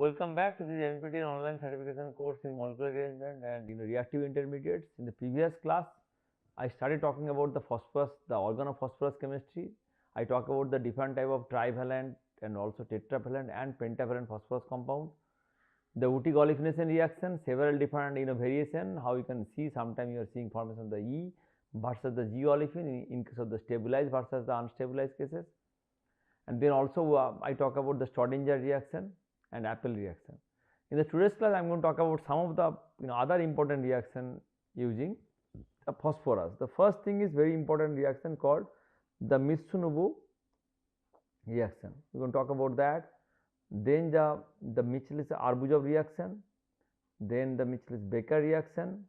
Welcome back to this NPTEL online certification course in molecular rearrangement and reactive intermediates. In the previous class, I started talking about the phosphorus, the organophosphorus chemistry. I talked about the different type of trivalent and also tetravalent and pentavalent phosphorus compound. The Wittig olefinogen reaction, several different variation. How you can see, sometimes you are seeing formation of the E versus the G olefin in case of the stabilized versus the unstabilized cases. And then also I talk about the Schrodinger reaction and Appel reaction. In the today's class, I am going to talk about some of the other important reaction using the phosphorus. The first thing is very important reaction called the Mitsunobu reaction. We are going to talk about that. Then the Michaelis-Arbuzov reaction, then the Michaelis-Becker reaction,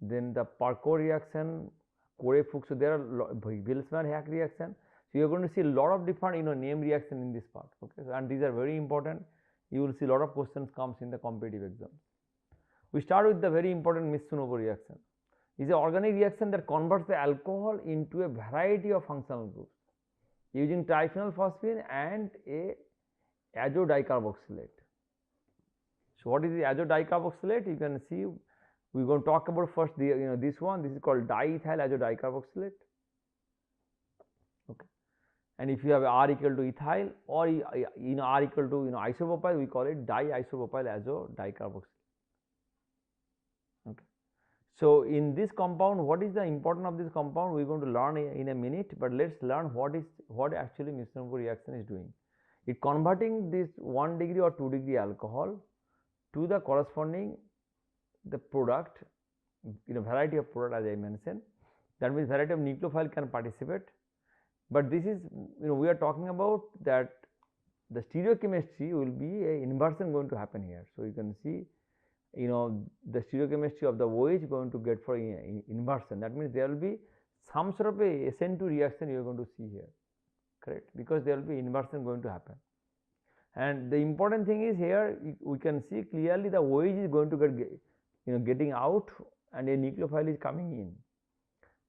then the Parko reaction, Corey-Fuchs. So there are Wilsman-Hack reaction. So you are going to see a lot of different name reaction in this part, okay. So, and these are very important. You will see a lot of questions comes in the competitive exams. We start with the very important Mitsunobu reaction. It is an organic reaction that converts the alcohol into a variety of functional groups using triphenylphosphine and a azodicarboxylate. So what is the azodicarboxylate? You can see we are going to talk about first the this one. This is called diethyl azodicarboxylate. Okay. And if you have R equal to ethyl or R equal to isopropyl, we call it diisopropyl azodicarboxylate. Okay. So in this compound, what is the importance of this compound? We are going to learn in a minute, but let's learn what actually Mitsunobu reaction is doing. It converting this 1 degree or 2 degree alcohol to the corresponding the product, variety of product as I mentioned. That means variety of nucleophile can participate. But this is we are talking about that the stereochemistry will be a inversion going to happen here. So you can see the stereochemistry of the OH is going to get for inversion. That means there will be some sort of a SN2 reaction you are going to see here, correct, because there will be inversion going to happen. And the important thing is here we can see clearly the OH is going to get getting out and a nucleophile is coming in.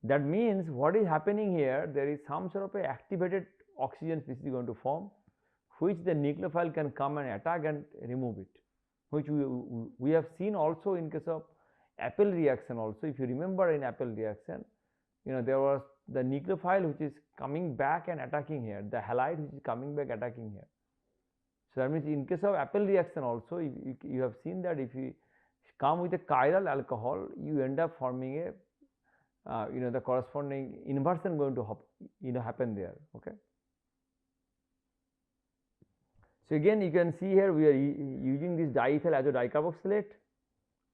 That means what is happening here, there is some sort of a activated oxygen species going to form, which the nucleophile can come and attack and remove it, which we have seen also in case of Appel reaction also. If you remember in Appel reaction, there was the nucleophile which is coming back and attacking here, the halide which is coming back attacking here. So that means in case of Appel reaction also, you have seen that if you come with a chiral alcohol, you end up forming a the corresponding inversion going to happen there, okay. So again you can see here we are using this diethyl azodicarboxylate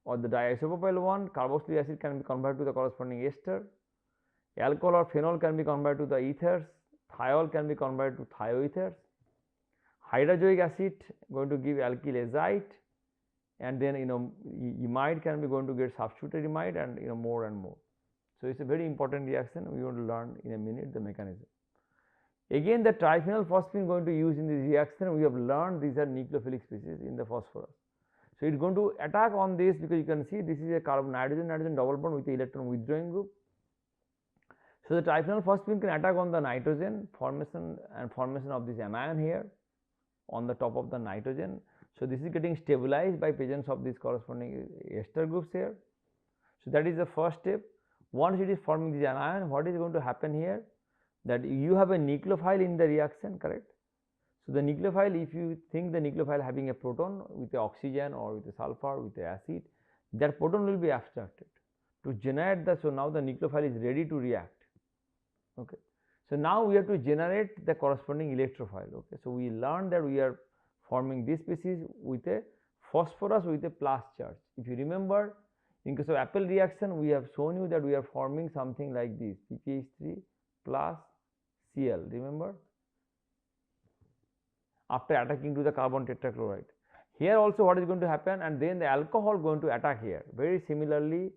or the diisopropyl one. Carboxylic acid can be converted to the corresponding ester. Alcohol or phenol can be converted to the ethers. Thiol can be converted to thioethers. Hydrazoic acid going to give alkyl azide, and then imide can be going to get substituted imide, and more and more. So it's a very important reaction. We want to learn in a minute the mechanism. Again, the triphenylphosphine going to use in this reaction, we have learned these are nucleophilic species in the phosphorus. So it's going to attack on this, because you can see this is a carbon nitrogen double bond with the electron withdrawing group. So the triphenylphosphine can attack on the nitrogen formation of this anion here on the top of the nitrogen. So this is getting stabilized by presence of this corresponding ester groups here. So that is the first step. Once it is forming this anion, what is going to happen here, that you have a nucleophile in the reaction, correct. So the nucleophile, if you think the nucleophile having a proton with the oxygen or with the sulfur with the acid, that proton will be abstracted to generate the, so now the nucleophile is ready to react, okay. So now we have to generate the corresponding electrophile, okay. So we learned that we are forming this species with a phosphorus with a plus charge. If you remember, in case of Appel reaction, we have shown you that we are forming something like this, PPH3 plus Cl, remember, after attacking to the carbon tetrachloride. Here also what is going to happen, and then the alcohol going to attack here. Very similarly,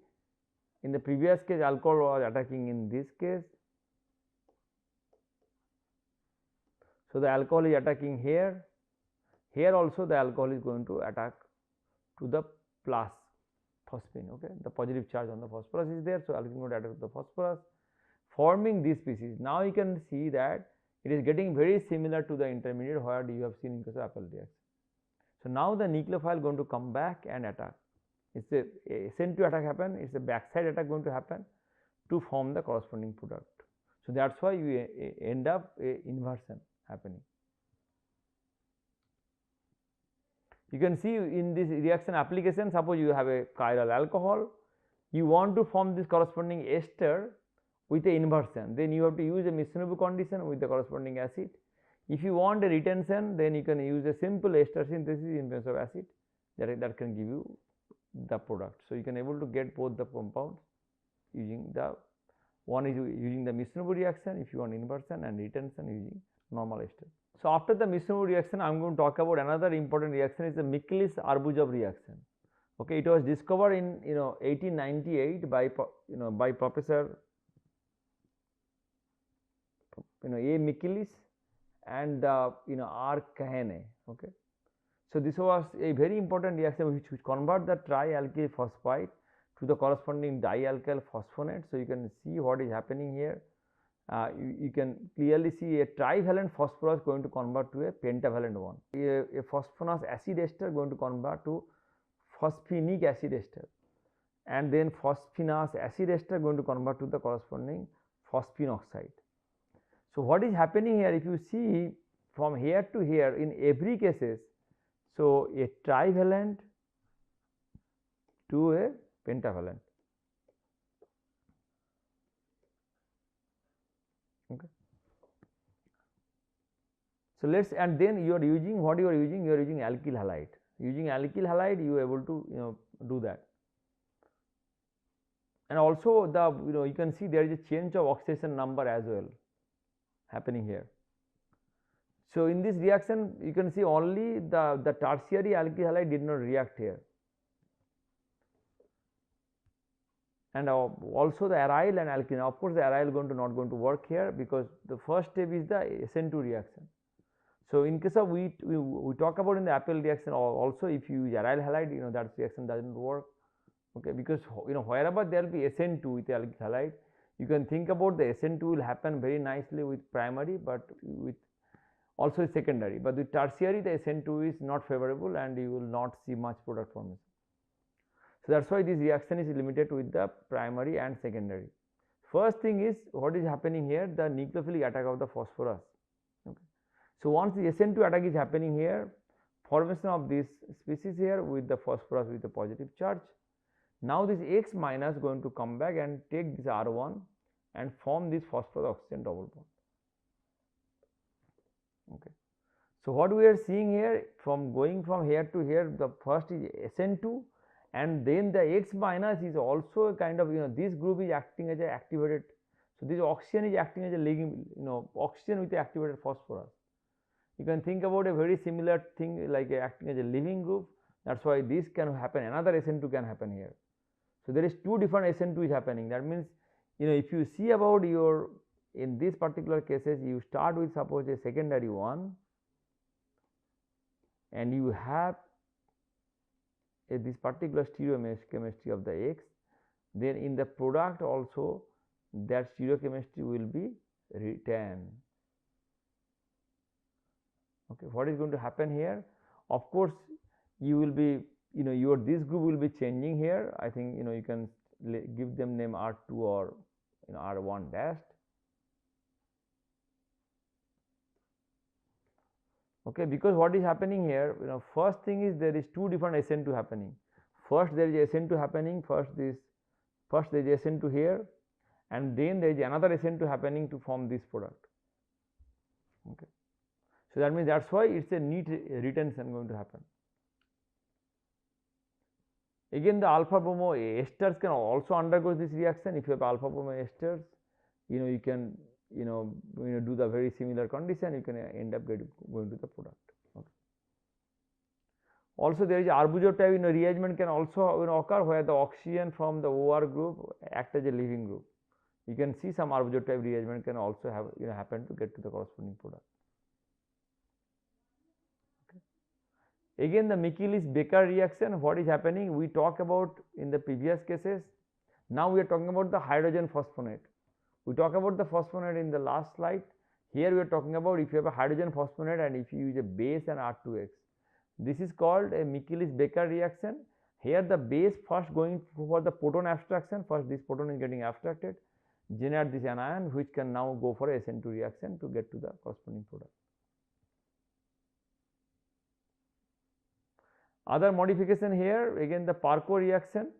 in the previous case alcohol was attacking in this case. So the alcohol is attacking here. Here also the alcohol is going to attack to the plus phosphine, okay. The positive charge on the phosphorus is there, so alcohol is going to attack the phosphorus, forming this species. Now you can see that it is getting very similar to the intermediate where you have seen in case of Appel reaction. So now the nucleophile going to come back and attack. It's a SN2 attack happen, it's a backside attack going to happen to form the corresponding product. So that's why you end up a inversion happening. You can see in this reaction application, suppose you have a chiral alcohol, you want to form this corresponding ester with a inversion, then you have to use a Missionary condition with the corresponding acid. If you want a retention, then you can use a simple ester synthesis in place of acid that can give you the product. So you can able to get both the compounds using the one is using the Missionary reaction if you want inversion, and retention using normal ester. So after the Missionary reaction, I am going to talk about another important reaction is the Michaelis-Arbuzov reaction. Okay, it was discovered in 1898 by Professor A. Michaelis and R. Kahane. Okay, so this was a very important reaction which convert the trialkyl phosphide to the corresponding dialkyl phosphonate. So you can see what is happening here. You can clearly see a trivalent phosphorus going to convert to a pentavalent one. A phosphonous acid ester going to convert to phosphinic acid ester, and then phosphonous acid ester going to convert to the corresponding phosphinoxide. So what is happening here, if you see from here to here in every cases, so a trivalent to a pentavalent. Okay. So let's, and then you are using what you are using alkyl halide. Using alkyl halide, you are able to do that. And also the you can see there is a change of oxidation number as well happening here. So in this reaction, you can see only the tertiary alkyl halide did not react here. And also the aryl and alkene. Of course, the aryl not going to work here because the first step is the SN2 reaction. So in case of we talk about in the apple reaction also, if you use aryl halide, that reaction doesn't work. Okay, because wherever there will be SN2 with alkyl halide, you can think about the SN2 will happen very nicely with primary, but with also secondary. But with tertiary, the SN2 is not favorable and you will not see much product formation. So that's why this reaction is limited with the primary and secondary. First thing is what is happening here, the nucleophilic attack of the phosphorus. Okay. So once the SN2 attack is happening here, formation of this species here with the phosphorus with a positive charge. Now this X minus going to come back and take this R1 and form this phosphorus oxygen double bond. Okay. So what we are seeing here, from going from here to here, the first is SN2. And then the X minus is also a kind of this group is acting as a activated. So this oxygen is acting as a ligand, oxygen with the activated phosphorus. You can think about a very similar thing like acting as a living group. That's why this can happen. Another SN2 can happen here. So there is two different SN2 is happening. That means if you see about your in this particular cases, you start with suppose a secondary one, and you have this particular stereochemistry of the X, then in the product also that stereochemistry will be retained. Okay, what is going to happen here? Of course, you will be your this group will be changing here. I think you can give them name R2 or R1 dashed. Okay, because what is happening here, first thing is there is two different SN2 happening. First there is SN2 happening, first there is SN2 here, and then there is another SN2 happening to form this product. Okay, so that means that's why it's a neat retention going to happen. Again, the alpha bromo esters can also undergo this reaction. If you have alpha bromo esters, you can do the very similar condition, you can end up going to the product. Okay. Also, there is Arbuzov type rearrangement can also occur where the oxygen from the OR group act as a leaving group. You can see some Arbuzov type rearrangement can also have happen to get to the corresponding product. Okay. Again, the Michaelis-Becker reaction, what is happening? We talk about in the previous cases. Now we are talking about the hydrogen phosphonate. We talk about the phosphonate in the last slide. Here we are talking about if you have a hydrogen phosphonate and if you use a base and R2X. This is called a Michaelis-Becker reaction. Here the base first going for the proton abstraction, first this proton is getting abstracted, generate this anion which can now go for a SN2 reaction to get to the corresponding product. Other modification here, again the Parco reaction.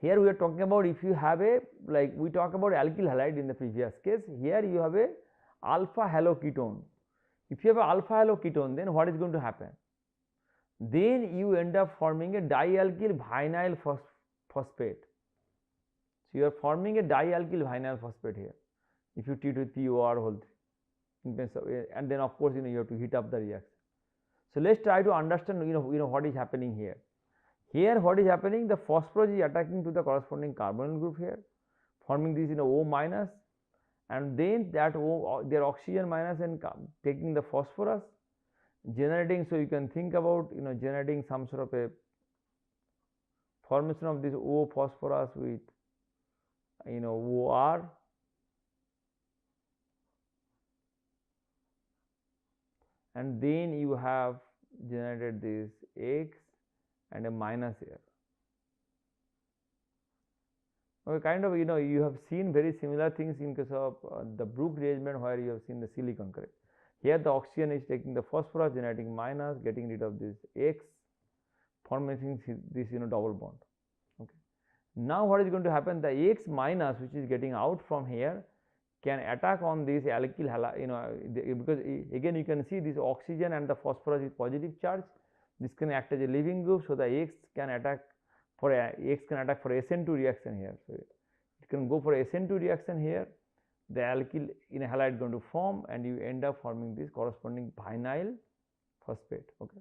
Here we are talking about if you have a, like we talked about alkyl halide in the previous case, here you have a alpha haloketone. If you have an alpha haloketone, then what is going to happen? Then you end up forming a dialkyl vinyl phosphate. So you are forming a dialkyl vinyl phosphate here. If you treat with POR whole thing, and then of course you have to heat up the reaction. So let's try to understand what is happening here. Here what is happening? The phosphorus is attacking to the corresponding carbonyl group here, forming this O minus, and then that O, their oxygen minus and taking the phosphorus, generating. So you can think about generating some sort of a formation of this O phosphorus with OR, and then you have generated this X and a minus here. Okay, kind of you have seen very similar things in case of the Brook rearrangement where you have seen the silicon, correct. Here the oxygen is taking the phosphorus, generating minus, getting rid of this X, forming this double bond. Okay. Now what is going to happen? The X minus which is getting out from here can attack on this alkyl halide, because again you can see this oxygen and the phosphorus is positive charge. This can act as a leaving group, so the X can attack for SN2 reaction here. So it can go for SN2 reaction here. The alkyl halide going to form, and you end up forming this corresponding vinyl phosphate. Okay.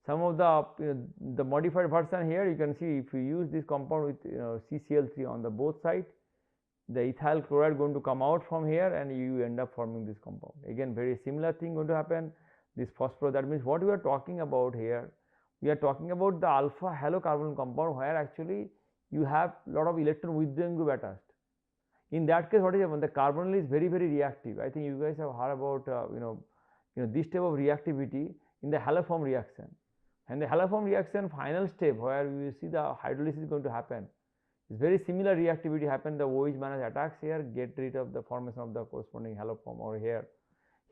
Some of the modified version here, you can see if you use this compound with CCl3 on the both sides, the ethyl chloride going to come out from here and you end up forming this compound. Again very similar thing going to happen. This phosphorus, that means what we are talking about here, we are talking about the alpha halocarbonyl compound where actually you have lot of electron withdrawing group attached. In that case what is happening? The carbonyl is very reactive. I think you guys have heard about this type of reactivity in the haloform reaction. And the haloform reaction final step where we see the hydrolysis is going to happen, is very similar reactivity happen. The OH minus attacks here, get rid of the formation of the corresponding haloform over here.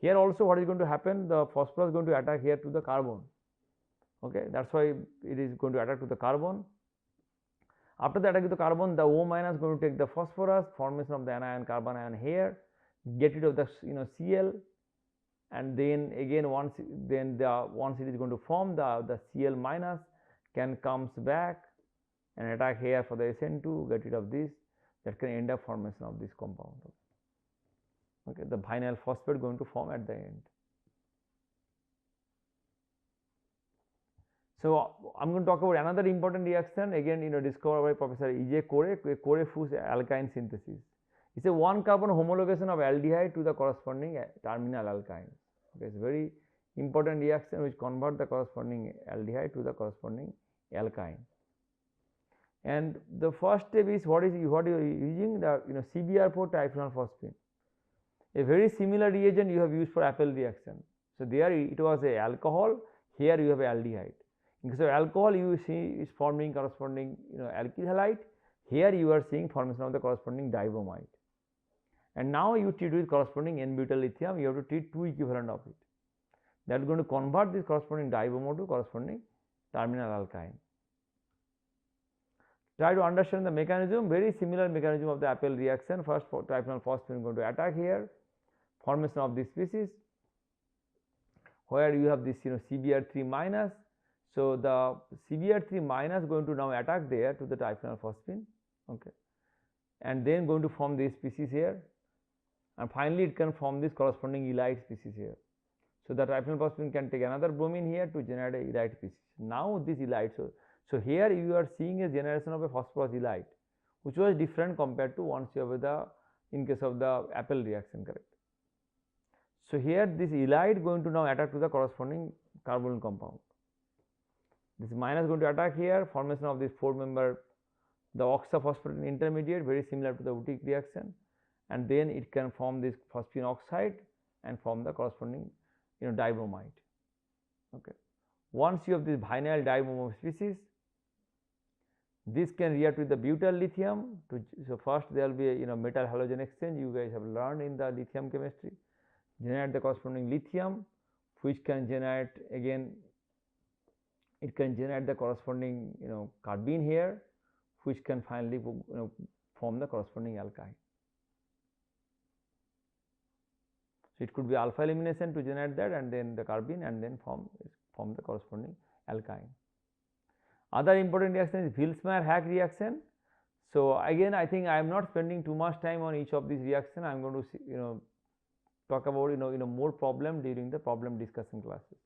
Here also what is going to happen? The phosphorus is going to attack here to the carbon. Okay, that's why it is going to attack to the carbon. After the attack to the carbon, the O minus is going to take the phosphorus, formation of the anion carbon ion here, get rid of the Cl, and then again once it is going to form, the Cl minus can comes back and attack here for the SN2, get rid of this, that can end up formation of this compound. Okay, the vinyl phosphate going to form at the end. So I'm going to talk about another important reaction, again discovered by Professor E.J. Corey-Fuchs alkyne synthesis. It's a one carbon homologation of aldehyde to the corresponding terminal alkyne. Okay, it's a very important reaction which convert the corresponding aldehyde to the corresponding alkyne. And the first step is what you are using, the CBr4 triphenolphosphine. A very similar reagent you have used for Appel reaction. So there it was a alcohol, here you have a aldehyde. In case of alcohol you see is forming corresponding alkyl halide, here you are seeing formation of the corresponding dibromide. And now you treat with corresponding N-butyl lithium, you have to treat 2 equivalent of it. That is going to convert this corresponding dibromo to corresponding terminal alkyne. Try to understand the mechanism, very similar mechanism of the Appel reaction. First triphenolphosphine is going to attack here, formation of this species, where you have this CBr3 minus. So the CBr3 minus going to now attack there to the triphenolphosphine, okay, and then going to form this species here, and finally it can form this corresponding ylide species here. So the triphenolphosphine can take another bromine here to generate a ylide species. Now this ylide, so here you are seeing a generation of a phosphorus ylide, which was different compared to once you have the in case of the Appel reaction, correct. So here this ylide going to now attack to the corresponding carbonyl compound. This minus going to attack here, formation of this 4-member, the oxaphosphorin intermediate, very similar to the Wittig reaction, and then it can form this phosphine oxide and form the corresponding dibromide. Okay. Once you have this vinyl dibromo species, this can react with the butyl lithium. So first there will be a metal halogen exchange. You guys have learned in the lithium chemistry. Generate the corresponding lithium, which can generate again. It can generate the corresponding carbene here, which can finally form the corresponding alkyne. So it could be alpha elimination to generate that, and then the carbene, and then form the corresponding alkyne. Other important reaction is Vilsmeier-Hack reaction. So again, I think I am not spending too much time on each of these reactions. I am going to talk about more problem during the problem discussion classes.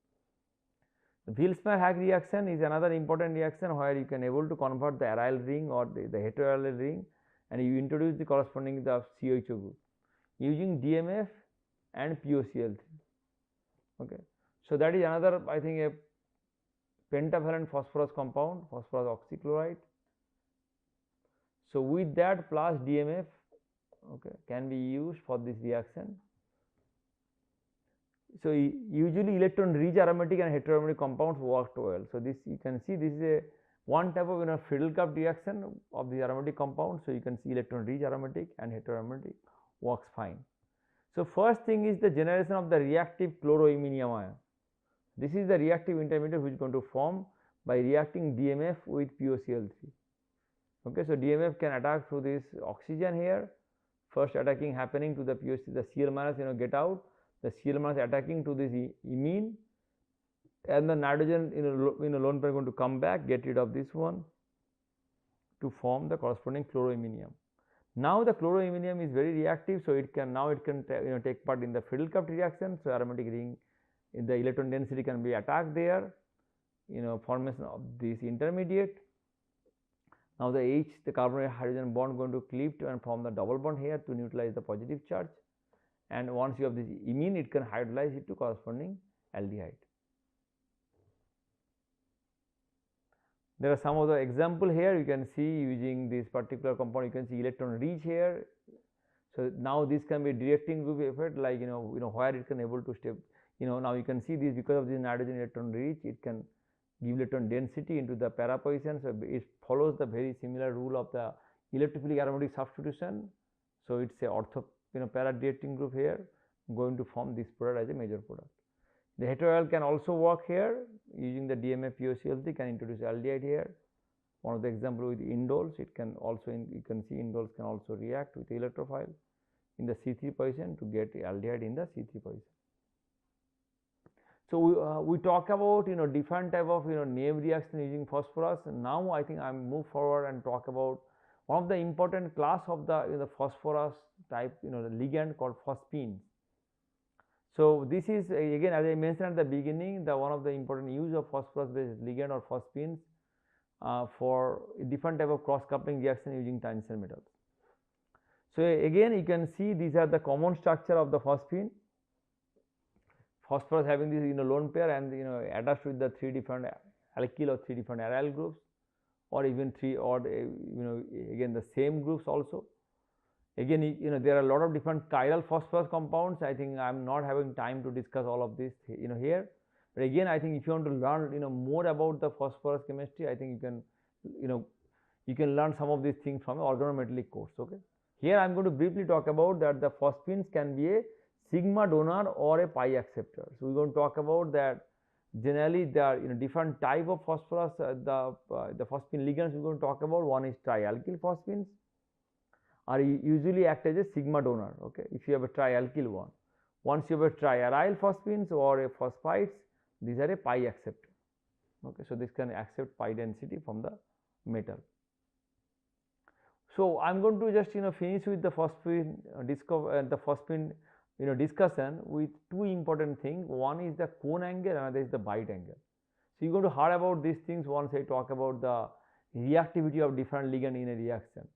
The Vilsmeier-Hack reaction is another important reaction where you can able to convert the aryl ring or the heteroaryl ring, and you introduce the corresponding the COHO group using DMF and POCl3. Okay. So that is another, I think, a pentavalent phosphorus compound, phosphorus oxychloride. So with that plus DMF, okay, can be used for this reaction. So usually electron rich aromatic and heteroaromatic compounds work well. So this you can see, this is a one type of Friedel-Crafts reaction of the aromatic compound. So you can see electron rich aromatic and heteroaromatic works fine. So first thing is the generation of the reactive chloroiminium ion. This is the reactive intermediate which is going to form by reacting DMF with POCl3. Okay, so DMF can attack through this oxygen here. First attacking happening to the POC, the Cl minus get out. The Cl minus attacking to this imine, and the nitrogen lone pair going to come back, get rid of this one to form the corresponding chloroiminium. Now the chloroiminium is very reactive, so it can take part in the Friedel-Crafts reaction. So aromatic ring, the electron density can be attacked there, formation of this intermediate. Now the carbon hydrogen bond going to cleave and form the double bond here to neutralize the positive charge, and once you have this imine, it can hydrolyze it to corresponding aldehyde. There are some of the example here. You can see using this particular compound, you can see electron rich here. So now this can be directing group effect, like where it can able to step. Now you can see this, because of this nitrogen electron rich, it can give electron density into the para position. So it follows the very similar rule of the electrophilic aromatic substitution. So it's a ortho para directing group here going to form this product as a major product. The heteroaryl can also work here using the DMF POCl3, can introduce aldehyde here. One of the example with indoles, it can also you can see indoles can also react with the electrophile in the C3 position to get aldehyde in the C3 position. So we talk about different type of name reaction using phosphorus. And now I think I move forward and talk about one of the important class of the phosphorus type the ligand called phosphines. So this is again, as I mentioned at the beginning, one of the important use of phosphorus based ligand or phosphines for different type of cross coupling reaction using tangential metals. So again, you can see these are the common structure of the phosphine. Phosphorus having this lone pair and attached with the 3 different alkyl or 3 different aryl groups, or even 3 or again the same groups also. Again, there are a lot of different chiral phosphorus compounds. I think I am not having time to discuss all of this here. But again, I think if you want to learn more about the phosphorus chemistry, I think you can learn some of these things from an organometallic course. Okay. Here I am going to briefly talk about that the phosphines can be a sigma donor or a pi acceptor. So we are going to talk about that. Generally, there are different type of phosphorus. The phosphine ligands we are going to talk about. One is trialkyl phosphines, are usually act as a sigma donor. Okay, if you have a trialkyl one. Once you have a triaryl phosphines or a phosphides, these are a pi acceptor. Okay, so this can accept pi density from the metal. So I am going to just finish with the phosphine discussion with 2 important things. One is the cone angle, another is the bite angle. So you are going to hear about these things once I talk about the reactivity of different ligand in a reaction.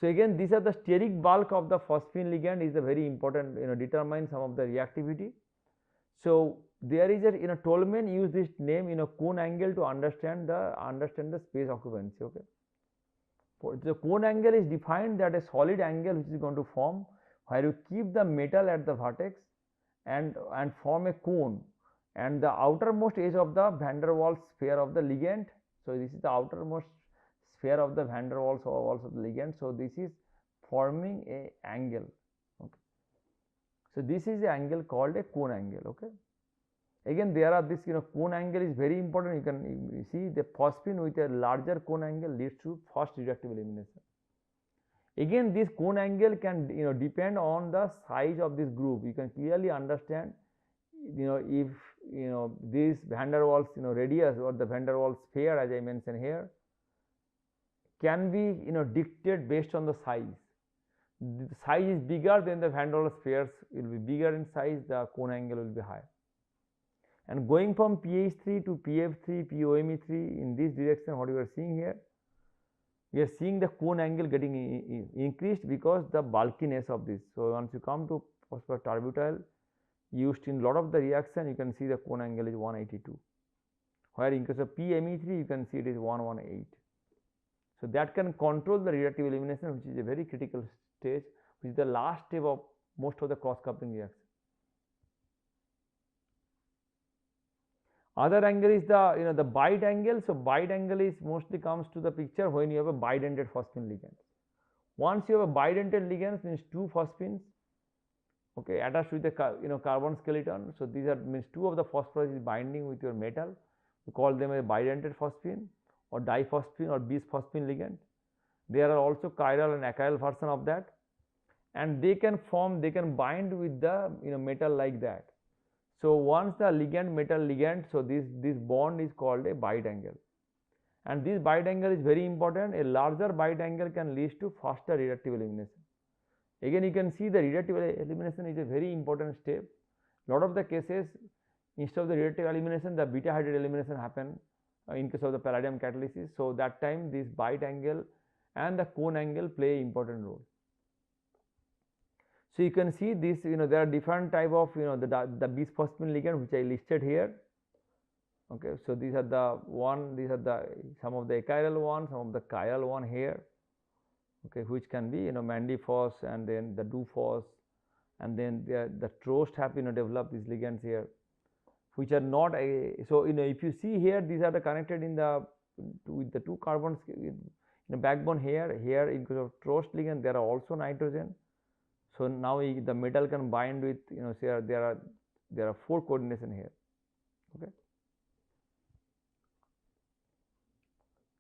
So again, these are the steric bulk of the phosphine ligand is a very important determine some of the reactivity. So there is a Tolman use this name cone angle to understand the space occupancy. Okay. The cone angle is defined that a solid angle which is going to form where you keep the metal at the vertex and form a cone, and the outermost edge of the van der Waals sphere of the ligand. So this is the outermost sphere of the van der Waals or also the ligand. So this is forming a angle. Okay. So this is the angle called a cone angle. Okay. Again, there are this cone angle is very important. You can see the phosphine with a larger cone angle leads to fast reactive elimination. Again, this cone angle can depend on the size of this group. You can clearly understand if this van der Waals radius or the van der Waals sphere, as I mentioned here, can be dictated based on the size. The size is bigger, then the van der Waals spheres will be bigger in size, the cone angle will be higher. And going from pH3 to pF3, POME3 in this direction, what you are seeing here, we are seeing the cone angle getting increased because the bulkiness of this. So once you come to phosphotarbutyl used in lot of the reaction, you can see the cone angle is 182, where in case of PME3 you can see it is 118. So that can control the reactive elimination, which is a very critical stage, which is the last step of most of the cross coupling reaction. Other angle is the the bite angle. So bite angle is mostly comes to the picture when you have a bidentate phosphine ligand. Once you have a bidentate ligand, means two phosphines, okay, attached with the carbon skeleton. So these are means two of the phosphorus is binding with your metal. We call them a bidentate phosphine or diphosphine or bisphosphine ligand. There are also chiral and achiral version of that, and they can bind with the metal like that. So once the ligand metal ligand, so this bond is called a bite angle, and this bite angle is very important. A larger bite angle can lead to faster reactive elimination. Again, you can see the reactive elimination is a very important step. Lot of the cases, instead of the reactive elimination, the beta hydride elimination happen in case of the palladium catalysis. So that time this bite angle and the cone angle play important role. So you can see this, there are different type of the bisphosphine ligand which I listed here. Okay, so these are some of the achiral one, some of the chiral one here. Okay, which can be mandiphos and then the duphos, and then the trost have developed these ligands here, which are not a. So if you see here, these are connected with the two carbons in the backbone here. Here in case of trost ligand, there are also nitrogen. So now the metal can bind with say there are 4 coordination here. Okay.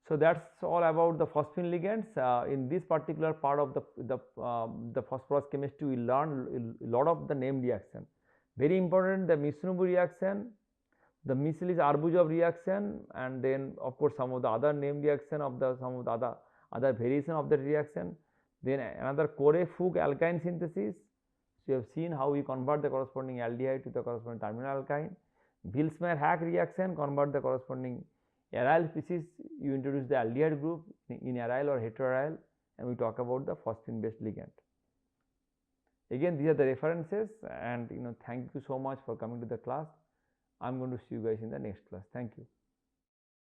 So that's all about the phosphine ligands. In this particular part of the phosphorus chemistry, we learn a lot of the name reaction. Very important, the Mishnubur reaction, the Michelis-Arbuzov reaction, and then of course some of the other name reaction of some of the other variation of the reaction. Then another Corey-Fook alkyne synthesis. So you have seen how we convert the corresponding aldehyde to the corresponding terminal alkyne. Vilsmeier-Hack reaction, convert the corresponding aryl species. You introduce the aldehyde group in aryl or heteroaryl, and we talk about the phosphine based ligand. Again, these are the references, and thank you so much for coming to the class. I am going to see you guys in the next class. Thank you.